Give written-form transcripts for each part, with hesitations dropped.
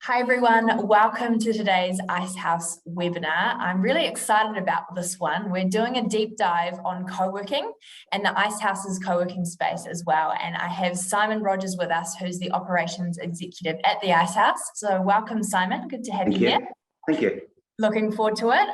Hi everyone, welcome to today's Icehouse webinar. I'm really excited about this one. We're doing a deep dive on co-working and the Icehouse's co-working space as well. And I have Simon Rogers with us, who's the operations executive at the Icehouse. So welcome, Simon. Good to have you here. Thank you. Looking forward to it.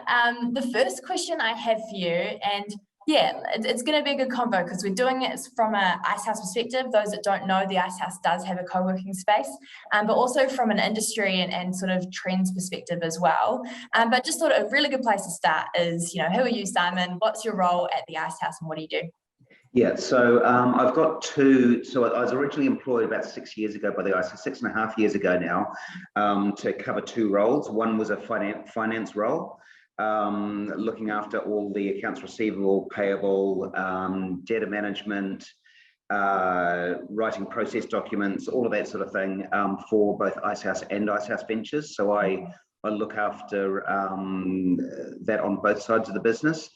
The first question I have for you, and yeah, it's going to be a good combo because we're doing it from an Icehouse perspective. Those that don't know, the Icehouse does have a co-working space, but also from an industry and sort of trends perspective as well. But just thought a really good place to start is, who are you, Simon? What's your role at the Icehouse and what do you do? Yeah, so I've got two. So I was originally employed about 6 years ago by the Icehouse, 6.5 years ago now, to cover two roles. One was a finance role, looking after all the accounts receivable, payable, data management, writing process documents, all of that sort of thing, for both Icehouse and Icehouse Ventures. So I look after that on both sides of the business.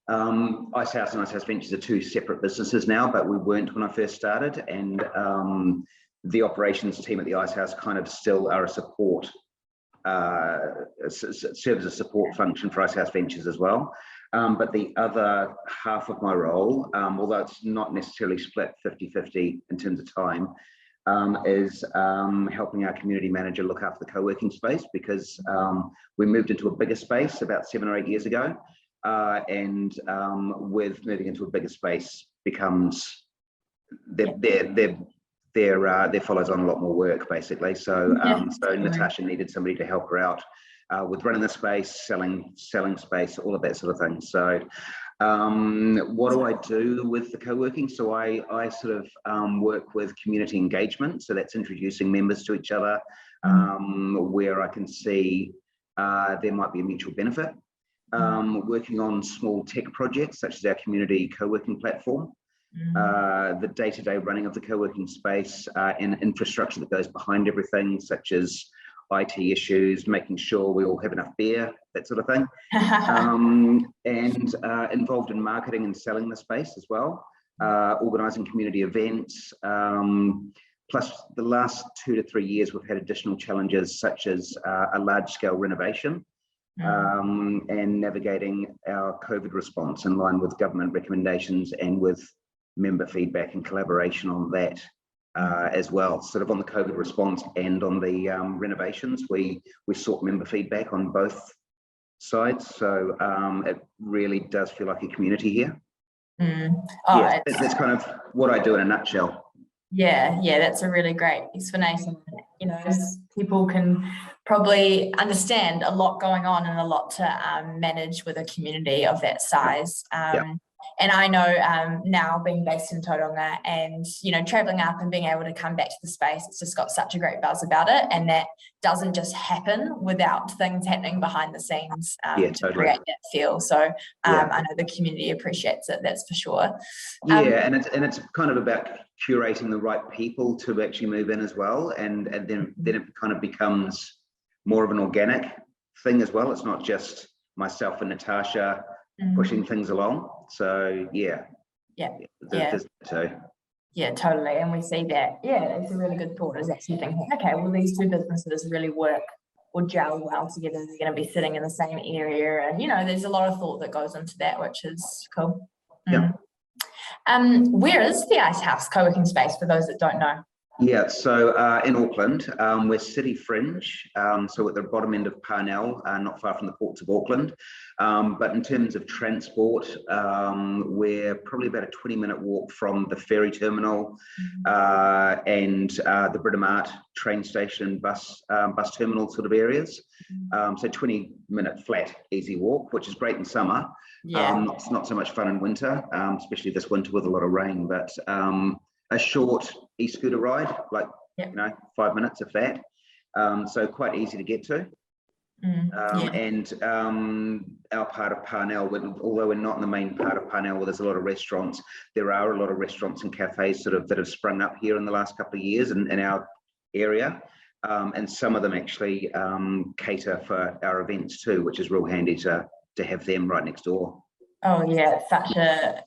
Icehouse and Icehouse Ventures are two separate businesses now, but we weren't when I first started, and the operations team at the Icehouse kind of still are a support, serves as a support function for Icehouse Ventures as well. But the other half of my role, although it's not necessarily split 50-50 in terms of time, is helping our community manager look after the co-working space, because we moved into a bigger space about 7 or 8 years ago. And with moving into a bigger space becomes there follows on a lot more work, basically. So so Natasha needed somebody to help her out with running the space, selling space, all of that sort of thing. So what do I do with the co-working? So I sort of work with community engagement. So that's introducing members to each other, where I can see there might be a mutual benefit. Working on small tech projects such as our community co-working platform, the day-to-day running of the co-working space, and infrastructure that goes behind everything, such as IT issues, making sure we all have enough beer, that sort of thing, and involved in marketing and selling the space as well, organising community events. Plus, the last 2 to 3 years, we've had additional challenges such as a large-scale renovation. And navigating our COVID response in line with government recommendations and with member feedback and collaboration on that as well. Sort of on the COVID response and on the renovations, we sought member feedback on both sides. So it really does feel like a community here. Yeah, that's kind of what I do in a nutshell. Yeah, that's a really great explanation. People can probably understand a lot going on and a lot to manage with a community of that size. And I know now being based in Tauranga and, traveling up and being able to come back to the space, it's just got such a great buzz about it. And that doesn't just happen without things happening behind the scenes to create that feel. So I know the community appreciates it, that's for sure. And it's kind of about curating the right people to actually move in as well. And then it kind of becomes more of an organic thing as well. It's not just myself and Natasha pushing things along. So totally. And we see that. It's a really good thought, is actually thinking, okay, well, these two businesses really work or gel well together. They're going to be sitting in the same area, and there's a lot of thought that goes into that, which is cool. Where is the Icehouse co-working space for those that don't know? Yeah, so in Auckland, we're city fringe, so at the bottom end of Parnell, not far from the ports of Auckland. But in terms of transport, we're probably about a 20-minute walk from the ferry terminal and the Britomart train station, bus terminal sort of areas. So 20-minute flat, easy walk, which is great in summer. It's not so much fun in winter, especially this winter with a lot of rain, but a short e-scooter ride, 5 minutes if that. So quite easy to get to. And our part of Parnell, although we're not in the main part of Parnell where there's a lot of restaurants, there are a lot of restaurants and cafes that have sprung up here in the last couple of years in our area. And some of them actually cater for our events too, which is real handy to have them right next door. Oh yeah, such a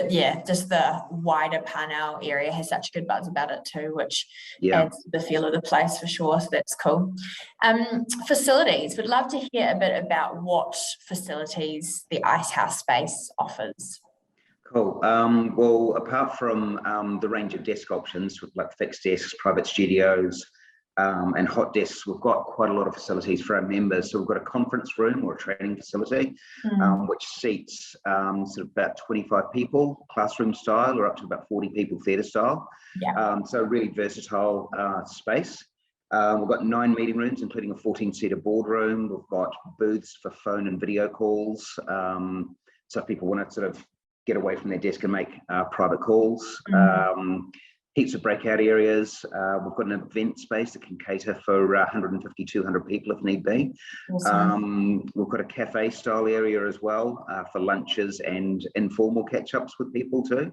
yeah, just the wider Parnell area has such a good buzz about it too, which adds to the feel of the place for sure. So that's cool. Facilities, would love to hear a bit about what facilities the Icehouse space offers. Cool. Well, apart from the range of desk options with like fixed desks, private studios, and hot desks, we've got quite a lot of facilities for our members. So we've got a conference room or a training facility, which seats sort of about 25 people, classroom style, or up to about 40 people, theatre style. So a really versatile space. We've got 9 meeting rooms, including a 14-seater boardroom. We've got booths for phone and video calls. So if people want to sort of get away from their desk and make private calls. Heaps of breakout areas. We've got an event space that can cater for 150, 200 people if need be. Awesome. We've got a cafe style area as well for lunches and informal catch-ups with people too.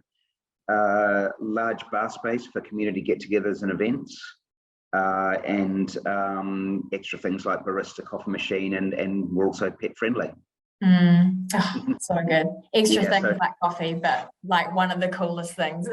Large bar space for community get-togethers and events. And extra things like barista coffee machine, and we're also pet friendly. Oh, so good. Extra things like coffee, but like one of the coolest things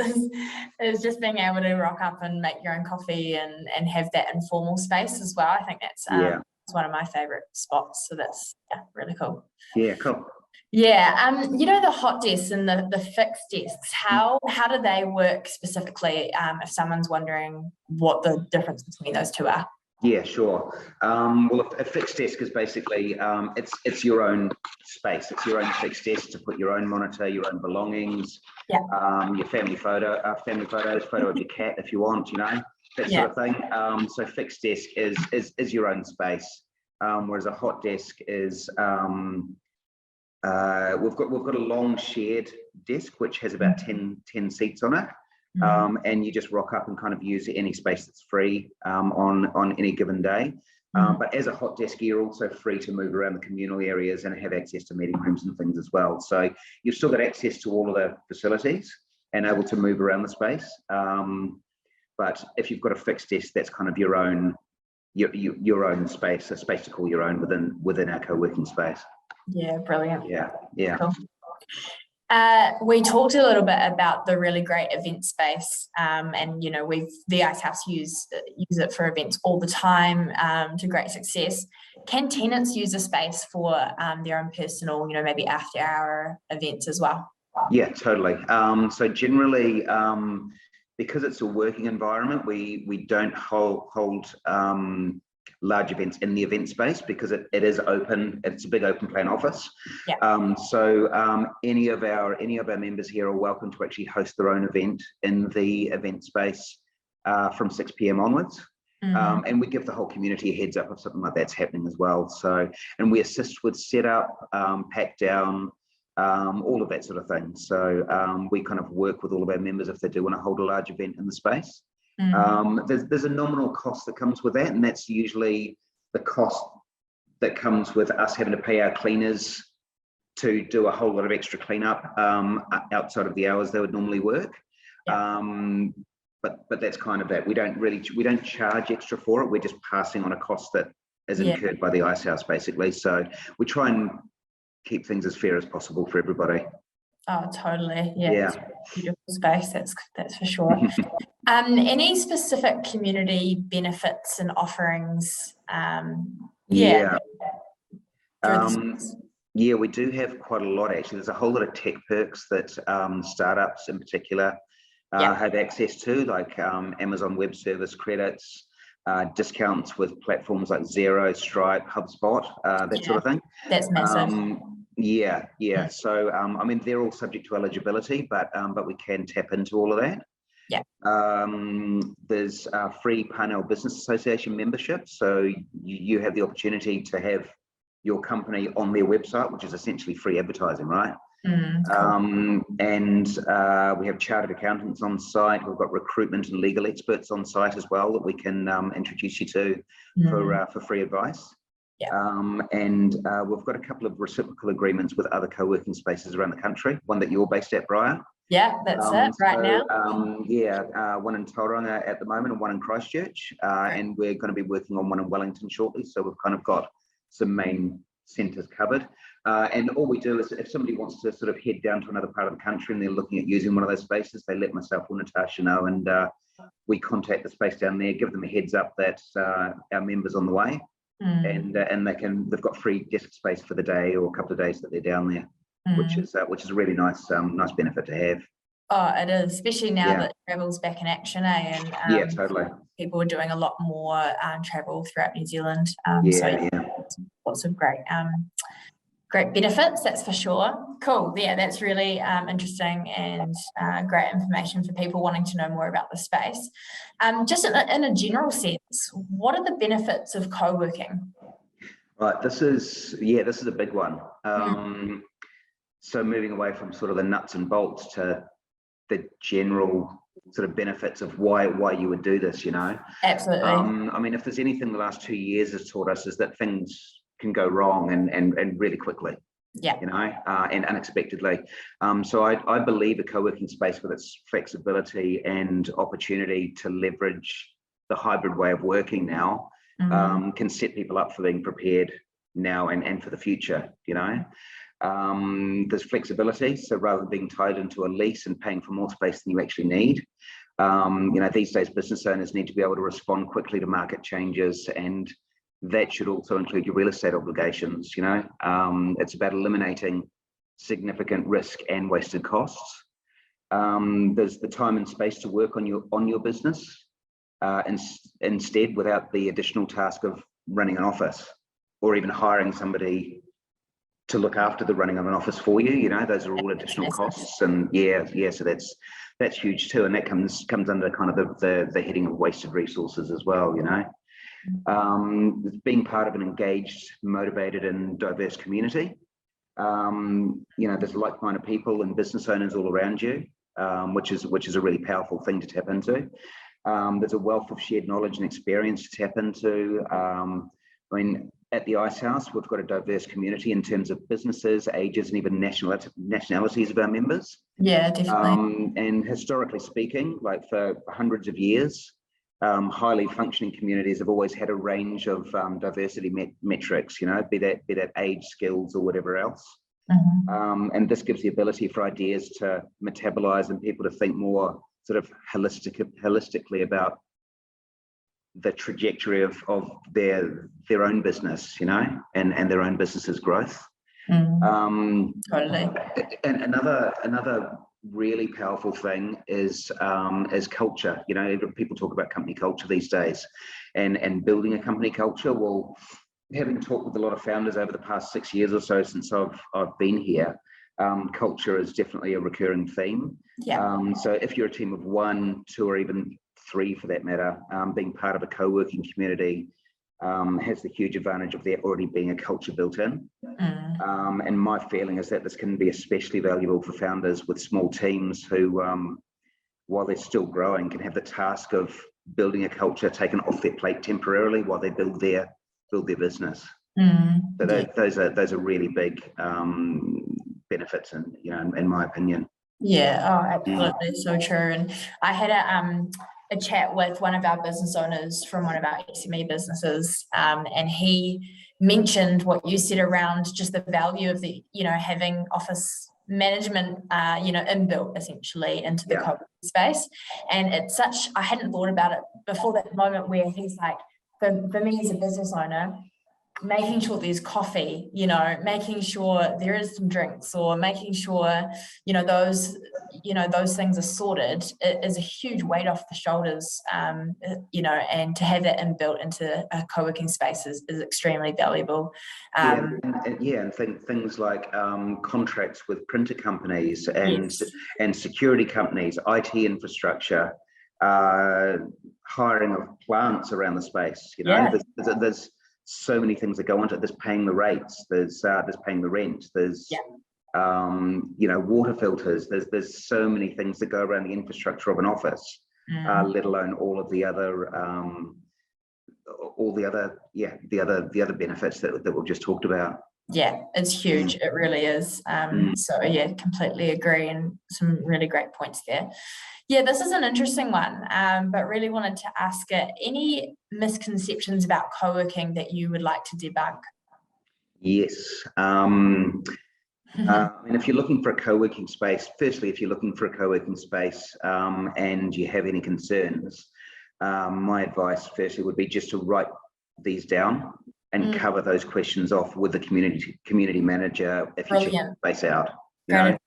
is just being able to rock up and make your own coffee and have that informal space as well. I think that's it's one of my favorite spots. So that's really cool. Yeah, cool. Yeah, you know, the hot desks and the fixed desks, how do they work specifically, if someone's wondering what the difference between those two are? Yeah, sure. Well, a fixed desk is basically it's your own space. It's your own fixed desk to put your own monitor, your own belongings, your family photos, photo of your cat if you want, you know, that sort of thing. So fixed desk is your own space, whereas a hot desk is we've got a long shared desk which has about 10 seats on it. And you just rock up and kind of use any space that's free on any given day. But as a hot desk, you're also free to move around the communal areas and have access to meeting rooms and things as well. So you've still got access to all of the facilities and able to move around the space. But if you've got a fixed desk, that's kind of your own space, a space to call your own within our co-working space. Yeah, brilliant. Yeah. Cool. We talked a little bit about the really great event space, and you know, the Icehouse use it for events all the time to great success. Can tenants use a space for their own personal, you know, maybe after hour events as well? Yeah, totally. So generally, because it's a working environment, we don't hold large events in the event space because it is open. It's a big open plan office. So any of our members here are welcome to actually host their own event in the event space from 6 p.m. onwards. And we give the whole community a heads up if something like that's happening as well. So, and we assist with setup, pack down, all of that sort of thing. So we kind of work with all of our members if they do want to hold a large event in the space. There's a nominal cost that comes with that, and that's usually the cost that comes with us having to pay our cleaners to do a whole lot of extra cleanup outside of the hours they would normally work. But that's kind of that. We don't charge extra for it. We're just passing on a cost that is incurred by the Icehouse basically. So we try and keep things as fair as possible for everybody. Oh, totally. Yeah. It's a beautiful space. That's for sure. Any specific community benefits and offerings? Yeah, we do have quite a lot actually. There's a whole lot of tech perks that startups in particular have access to, like Amazon Web Service credits, discounts with platforms like Xero, Stripe, HubSpot, that sort of thing. That's massive. So I mean, they're all subject to eligibility, but we can tap into all of that. There's free Parnell Business Association membership, so you have the opportunity to have your company on their website, which is essentially free advertising, right? Cool. And we have chartered accountants on site. We've got recruitment and legal experts on site as well that we can introduce you to for free advice. And we've got a couple of reciprocal agreements with other co-working spaces around the country. One that you're based at, Bryar. Yeah, that's it right now. One in Tauranga at the moment and one in Christchurch. And we're going to be working on one in Wellington shortly. So we've kind of got some main centres covered. And all we do is, if somebody wants to sort of head down to another part of the country and they're looking at using one of those spaces, they let myself or Natasha know, and we contact the space down there, give them a heads up that our member's on the way, and they've got free desk space for the day or a couple of days that they're down there, which is a really nice benefit to have. Oh, it is, especially now that travel's back in action, And totally. People are doing a lot more travel throughout New Zealand. Lots of great benefits, that's for sure. Cool. Yeah, that's really interesting and great information for people wanting to know more about the space. Just in a general sense, what are the benefits of co-working? Right, this is a big one. So moving away from sort of the nuts and bolts to the general sort of benefits of why you would do this, Absolutely. I mean, if there's anything the last 2 years has taught us, is that things can go wrong and really quickly, and unexpectedly. So I believe a co-working space with its flexibility and opportunity to leverage the hybrid way of working now can set people up for being prepared now and for the future, There's flexibility, so rather than being tied into a lease and paying for more space than you actually need, these days business owners need to be able to respond quickly to market changes, and that should also include your real estate obligations. It's about eliminating significant risk and wasted costs. There's the time and space to work on your business instead, without the additional task of running an office or even hiring somebody to look after the running of an office for you. Those are all additional costs, and so that's huge too, and that comes under kind of the heading of wasted resources as well. Being part of an engaged, motivated and diverse community. There's like-minded people and business owners all around you, which is a really powerful thing to tap into. There's a wealth of shared knowledge and experience to tap into. At the Icehouse, we've got a diverse community in terms of businesses, ages, and even nationalities of our members. Yeah, definitely. And historically speaking, like for hundreds of years, highly functioning communities have always had a range of diversity metrics, be that age, skills, or whatever else. And this gives the ability for ideas to metabolize and people to think more sort of holistically about the trajectory of their own business, and their own business's growth. Totally. And another really powerful thing is culture. People talk about company culture these days, and building a company culture. Well, having talked with a lot of founders over the past 6 years or so since I've been here, culture is definitely a recurring theme. So if you're a team of 1, 2, or even 3 for that matter, being part of a co-working community has the huge advantage of there already being a culture built in. And my feeling is that this can be especially valuable for founders with small teams who, while they're still growing, can have the task of building a culture taken off their plate temporarily while they build their business. So those are really big benefits, in my opinion. Absolutely. So true. And I had a chat with one of our business owners from one of our SME businesses, and he mentioned what you said around just the value of the, having office management, inbuilt essentially into the co-working space. And it's I hadn't thought about it before that moment where he's like, for me as a business owner, making sure there's coffee, making sure there is some drinks, or making sure, those things are sorted, it is a huge weight off the shoulders, and to have that inbuilt into a co-working space is extremely valuable. And things like contracts with printer companies and security companies, IT infrastructure, hiring of plants around the space. There's so many things that go into it. There's paying the rates, there's paying the rent, there's water filters, there's so many things that go around the infrastructure of an office, let alone all of the other benefits that we've just talked about. It's huge. It really is. Completely agree, and some really great points there. This is an interesting one, but really wanted to ask it. Any misconceptions about co-working that you would like to debunk? Yes. And if you're looking for a co-working space, firstly, if you're looking for a co-working space and you have any concerns, my advice firstly would be just to write these down and cover those questions off with the community manager if you check the space out. You know,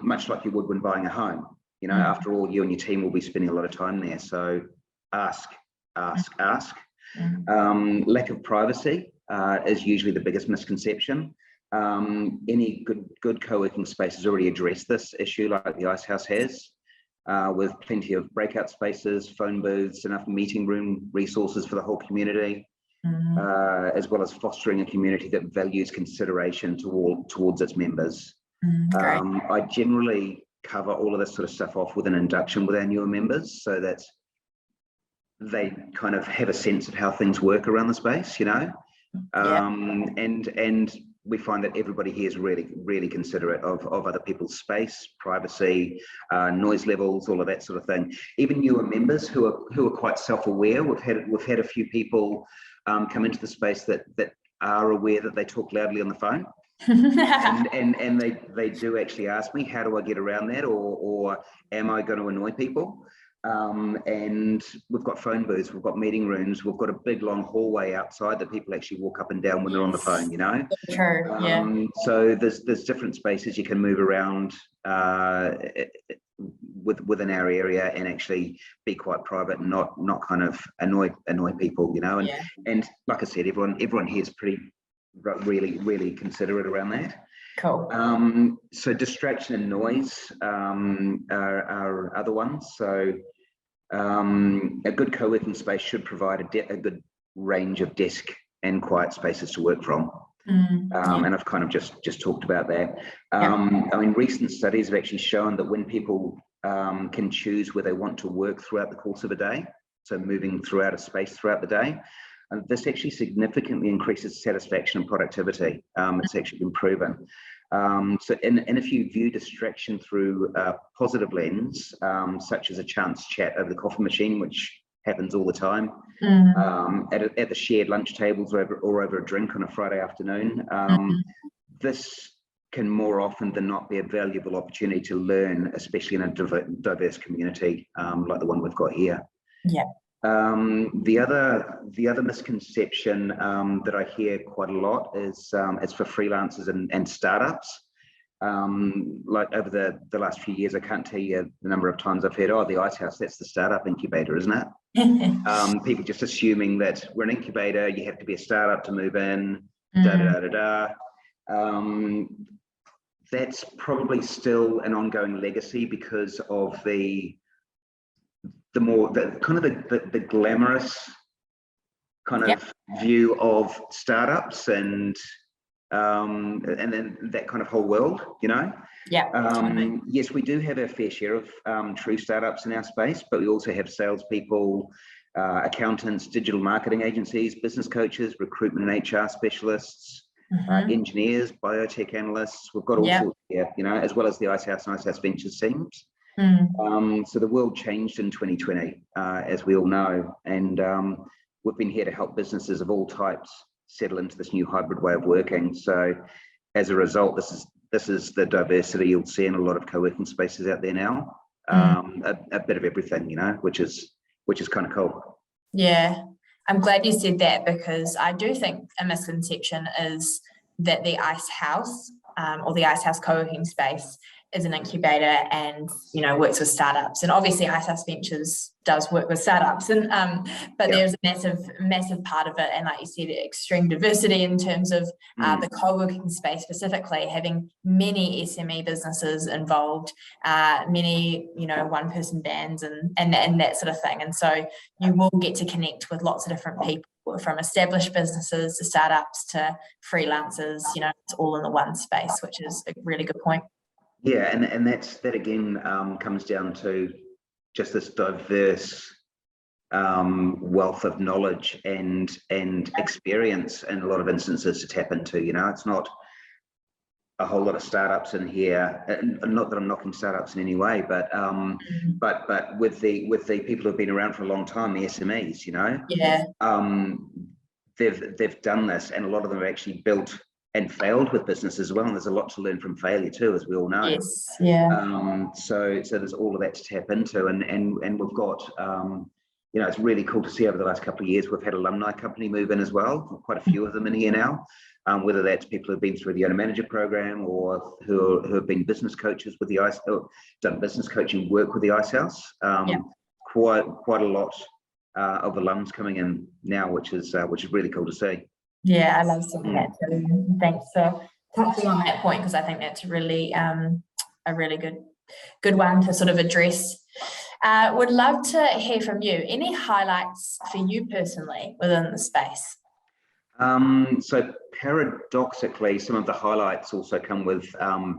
much like you would when buying a home. You know, after all, you and your team will be spending a lot of time there. So ask. Lack of privacy is usually the biggest misconception. Any good co-working space has already addressed this issue, like the Icehouse has, with plenty of breakout spaces, phone booths, enough meeting room resources for the whole community, as well as fostering a community that values consideration towards its members. I generally cover all of this sort of stuff off with an induction with our newer members, so that they kind of have a sense of how things work around the space, you know. And we find that everybody here is really considerate of other people's space, privacy, noise levels, all of that sort of thing. Even newer members who are quite self-aware. We've had a few people come into the space that are aware that they talk loudly on the phone. and they do actually ask me, how do I get around that, or am I going to annoy people? And we've got phone booths, we've got meeting rooms, we've got a big long hallway outside that people actually walk up and down when they're on the phone, you know. So there's different spaces you can move around within our area and actually be quite private and not kind of annoy people, you know. And like I said, everyone here is pretty really considerate around that. Cool. So distraction and noise are other ones. So a good co-working space should provide a good range of desk and quiet spaces to work from. And I've kind of just talked about that. I mean, recent studies have actually shown that when people can choose where they want to work throughout the course of a day, so moving throughout a space throughout the day, and this actually significantly increases satisfaction and productivity. It's actually been proven. So, and if you view distraction through a positive lens, such as a chance chat over the coffee machine, which happens all the time, at the shared lunch tables or over a drink on a Friday afternoon, this can more often than not be a valuable opportunity to learn, especially in a diverse community like the one we've got here. The other misconception that I hear quite a lot is it's for freelancers and startups. Like over the last few years, I can't tell you the number of times I've heard, oh, the Icehouse, that's the startup incubator, isn't it? People just assuming that we're an incubator, you have to be a startup to move in, That's probably still an ongoing legacy because of the glamorous kind of view of startups and then that kind of whole world, you know. Yes, we do have our fair share of true startups in our space, but we also have salespeople, accountants, digital marketing agencies, business coaches, recruitment and HR specialists, engineers, biotech analysts. We've got all sorts here, you know, as well as the Icehouse and Icehouse Ventures teams. So the world changed in 2020, as we all know, and we've been here to help businesses of all types settle into this new hybrid way of working. So as a result, this is the diversity you'll see in a lot of co-working spaces out there now. A bit of everything, you know, which is kind of cool. Yeah, I'm glad you said that, because I do think a misconception is that the Icehouse or the Icehouse co-working space is an incubator and, you know, works with startups. And obviously Icehouse Ventures does work with startups, and but there's a massive part of it, and like you said, extreme diversity in terms of the co-working space specifically, having many SME businesses involved, many, you know, one-person bands and that sort of thing. And so you will get to connect with lots of different people, from established businesses to startups to freelancers. You know, it's all in the one space, which is a really good point. Yeah, and that again comes down to just this diverse wealth of knowledge and experience in a lot of instances to tap into. You know, it's not a whole lot of startups in here. Not that I'm knocking startups in any way, but with the people who've been around for a long time, the SMEs, you know, they've done this, and a lot of them have actually built and failed with business as well. And there's a lot to learn from failure too, as we all know. Yes, yeah. So there's all of that to tap into, and we've got, it's really cool to see over the last couple of years, we've had alumni company move in as well, quite a few of them in here now, whether that's people who've been through the owner manager program or who have been business coaches with the done business coaching work with the Icehouse. Quite a lot of alums coming in now, which is really cool to see. Yeah, I love seeing that too. Thanks for touching on that point, because I think that's really a really good one to sort of address. Would love to hear from you. Any highlights for you personally within the space? So paradoxically, some of the highlights also come with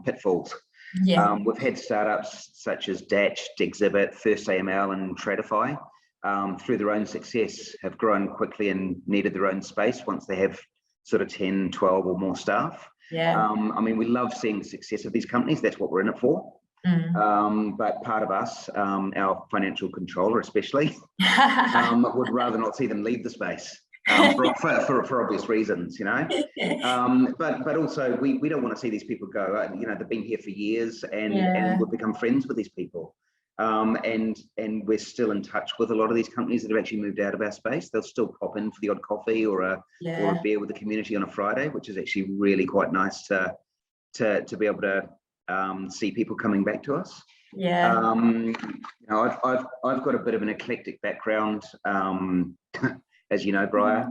pitfalls. Yeah. We've had startups such as Datch, Exhibit, First AML, and Tradify. Through their own success, have grown quickly and needed their own space once they have sort of 10, 12 or more staff. Yeah. I mean, we love seeing the success of these companies. That's what we're in it for. But part of us, our financial controller especially, would rather not see them leave the space for obvious reasons, But also we don't want to see these people go. They've been here for years, and we've become friends with these people. And we're still in touch with a lot of these companies that have actually moved out of our space. They'll still pop in for the odd coffee or a beer with the community on a Friday, which is actually really quite nice to be able to see people coming back to us. Yeah. I've got a bit of an eclectic background, as you know, Bryar.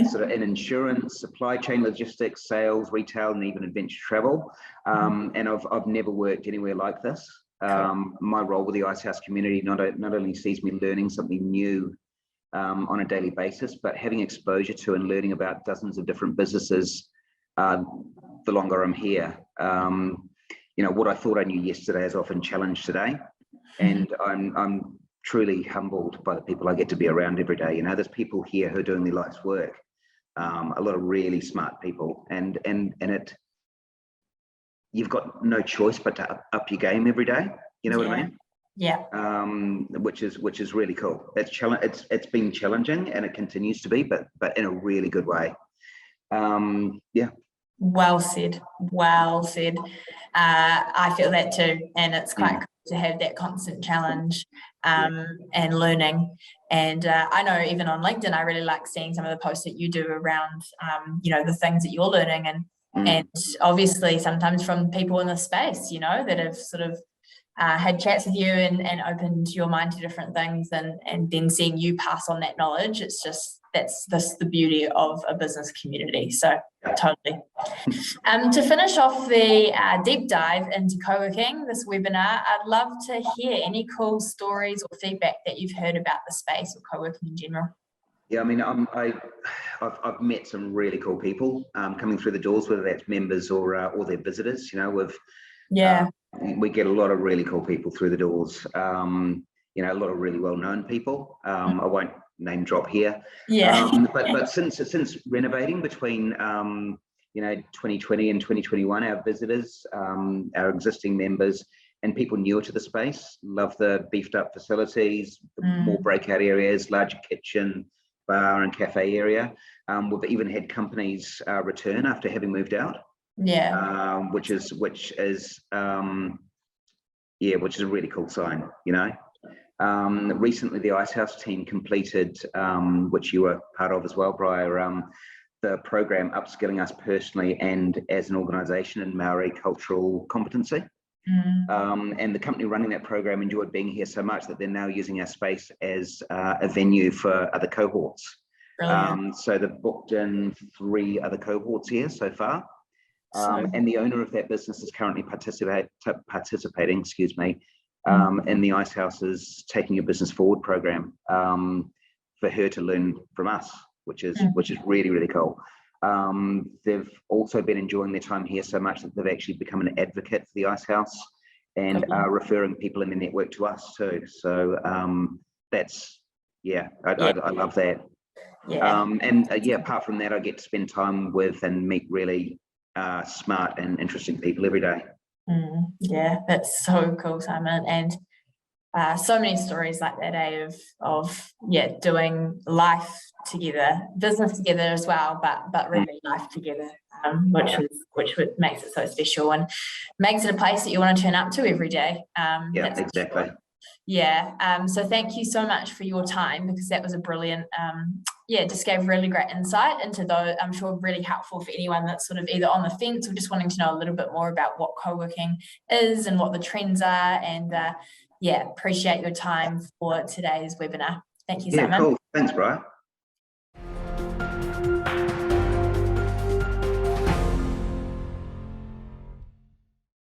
Sort of in insurance, supply chain logistics, sales, retail, and even adventure travel. And I've never worked anywhere like this. My role with the Icehouse community not only sees me learning something new on a daily basis, but having exposure to and learning about dozens of different businesses the longer I'm here. What I thought I knew yesterday is often challenged today, and I'm truly humbled by the people I get to be around every day. There's people here who are doing their life's work, a lot of really smart people, and you've got no choice but to up your game every day. You know what I mean? Yeah. Which is really cool. It's been challenging, and it continues to be, but in a really good way. Yeah. Well said. Well said. I feel that too, and it's quite cool to have that constant challenge and learning. And I know even on LinkedIn, I really like seeing some of the posts that you do around, the things that you're learning, and obviously sometimes from people in the space, that have sort of had chats with you and opened your mind to different things, and then seeing you pass on that knowledge. It's just, that's the beauty of a business community. So totally. To finish off the deep dive into co-working, this webinar, I'd love to hear any cool stories or feedback that you've heard about the space or co-working in general. Yeah, I mean, I've met some really cool people coming through the doors, whether that's members or their visitors. We get a lot of really cool people through the doors. A lot of really well-known people. I won't name drop here. But since renovating between 2020 and 2021, our visitors, our existing members, and people newer to the space love the beefed up facilities, the more breakout areas, larger kitchen, bar and cafe area. We've even had companies return after having moved out. Which is a really cool sign. Recently the Icehouse team completed, which you were part of as well, Bryar, the program upskilling us personally and as an organisation in Maori cultural competency. And the company running that program enjoyed being here so much that they're now using our space as a venue for other cohorts. So they've booked in 3 other cohorts here so far. And the owner of that business is currently participating, in the Icehouse's Taking Your Business Forward program for her to learn from us, which is really, really cool. They've also been enjoying their time here so much that they've actually become an advocate for the Icehouse and are referring people in the network to us too. So that's, I love that. Apart from that, I get to spend time with and meet really smart and interesting people every day. That's so cool, Simon. And so many stories like that, of doing life together, business together as well, but really life together, which makes it so special and makes it a place that you want to turn up to every day. Yeah, exactly. Sure. Yeah. So thank you so much for your time, because that was a brilliant, just gave really great insight into those. I'm sure really helpful for anyone that's sort of either on the fence or just wanting to know a little bit more about what co-working is and what the trends are. And appreciate your time for today's webinar. Thank you, Simon. Cool. Thanks, Bryar.